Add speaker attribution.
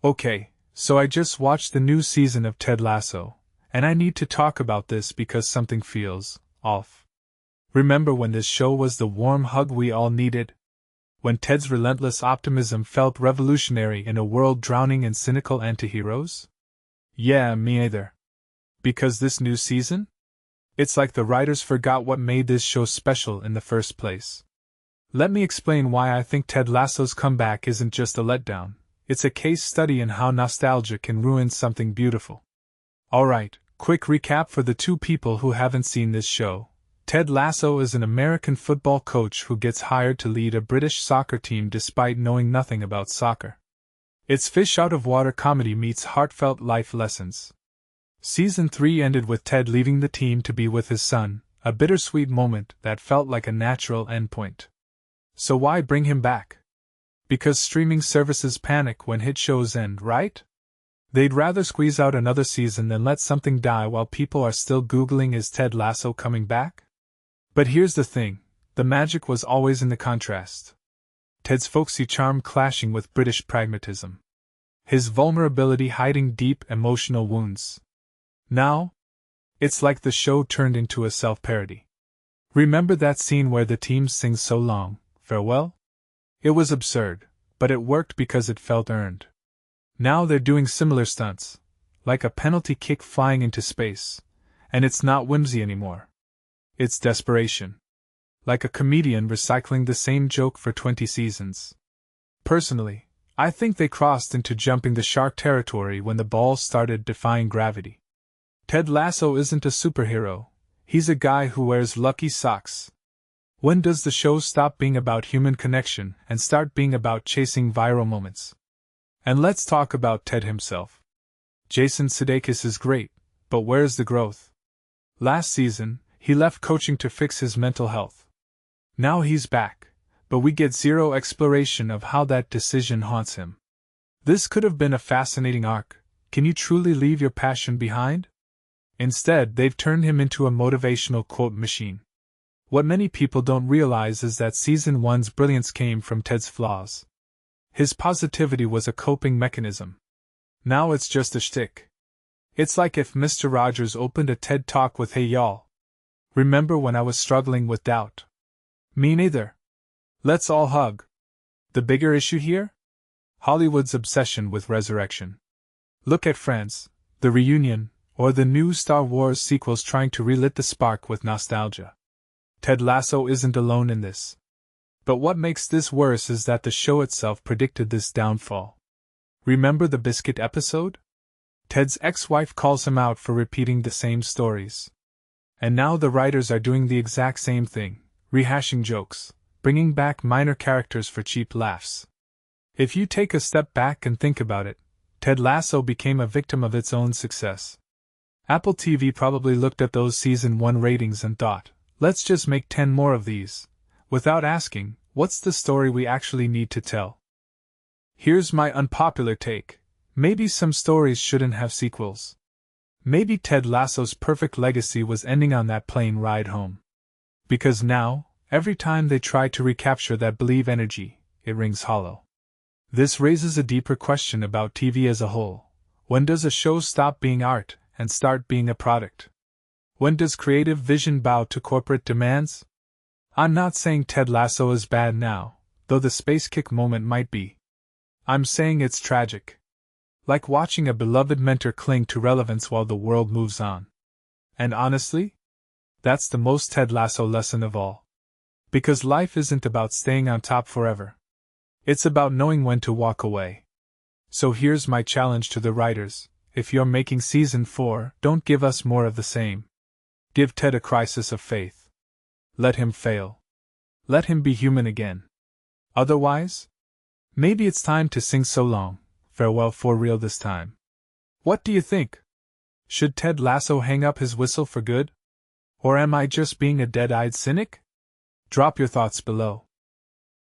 Speaker 1: Okay, so I just watched the new season of Ted Lasso, and I need to talk about this because something feels off. Remember when this show was the warm hug we all needed? When Ted's relentless optimism felt revolutionary in a world drowning in cynical antiheroes? Yeah, me either. Because this new season? It's like the writers forgot what made this show special in the first place. Let me explain why I think Ted Lasso's comeback isn't just a letdown, it's a case study in how nostalgia can ruin something beautiful. Alright, quick recap for the two people who haven't seen this show. Ted Lasso is an American football coach who gets hired to lead a British soccer team despite knowing nothing about soccer. It's fish-out-of-water comedy meets heartfelt life lessons. Season 3 ended with Ted leaving the team to be with his son, a bittersweet moment that felt like a natural endpoint. So why bring him back? Because streaming services panic when hit shows end, right? They'd rather squeeze out another season than let something die while people are still Googling "Is Ted Lasso coming back?" But here's the thing, the magic was always in the contrast. Ted's folksy charm clashing with British pragmatism. His vulnerability hiding deep emotional wounds. Now, it's like the show turned into a self-parody. Remember that scene where the team sings "So Long, Farewell"? It was absurd, but it worked because it felt earned. Now they're doing similar stunts, like a penalty kick flying into space, and it's not whimsy anymore. It's desperation. Like a comedian recycling the same joke for 20 seasons. Personally, I think they crossed into jumping the shark territory when the ball started defying gravity. Ted Lasso isn't a superhero, he's a guy who wears lucky socks. When does the show stop being about human connection and start being about chasing viral moments? And let's talk about Ted himself. Jason Sudeikis is great, but where's the growth? Last season, he left coaching to fix his mental health. Now he's back, but we get zero exploration of how that decision haunts him. This could have been a fascinating arc. Can you truly leave your passion behind? Instead, they've turned him into a motivational quote machine. What many people don't realize is that Season 1's brilliance came from Ted's flaws. His positivity was a coping mechanism. Now it's just a shtick. It's like if Mr. Rogers opened a TED Talk with "Hey y'all, remember when I was struggling with doubt?" Me neither. Let's all hug. The bigger issue here? Hollywood's obsession with resurrection. Look at Friends, The Reunion, or the new Star Wars sequels trying to relit the spark with nostalgia. Ted Lasso isn't alone in this. But what makes this worse is that the show itself predicted this downfall. Remember the biscuit episode? Ted's ex-wife calls him out for repeating the same stories. And now the writers are doing the exact same thing, rehashing jokes, bringing back minor characters for cheap laughs. If you take a step back and think about it, Ted Lasso became a victim of its own success. Apple TV probably looked at those Season 1 ratings and thought, let's just make 10 more of these, without asking, what's the story we actually need to tell? Here's my unpopular take. Maybe some stories shouldn't have sequels. Maybe Ted Lasso's perfect legacy was ending on that plane ride home. Because now, every time they try to recapture that believe energy, it rings hollow. This raises a deeper question about TV as a whole. When does a show stop being art and start being a product? When does creative vision bow to corporate demands? I'm not saying Ted Lasso is bad now, though the space kick moment might be. I'm saying it's tragic. Like watching a beloved mentor cling to relevance while the world moves on. And honestly, that's the most Ted Lasso lesson of all. Because life isn't about staying on top forever. It's about knowing when to walk away. So here's my challenge to the writers. If you're making Season 4, don't give us more of the same. Give Ted a crisis of faith. Let him fail. Let him be human again. Otherwise, maybe it's time to sing "So Long, Farewell" for real this time. What do you think? Should Ted Lasso hang up his whistle for good? Or am I just being a dead-eyed cynic? Drop your thoughts below.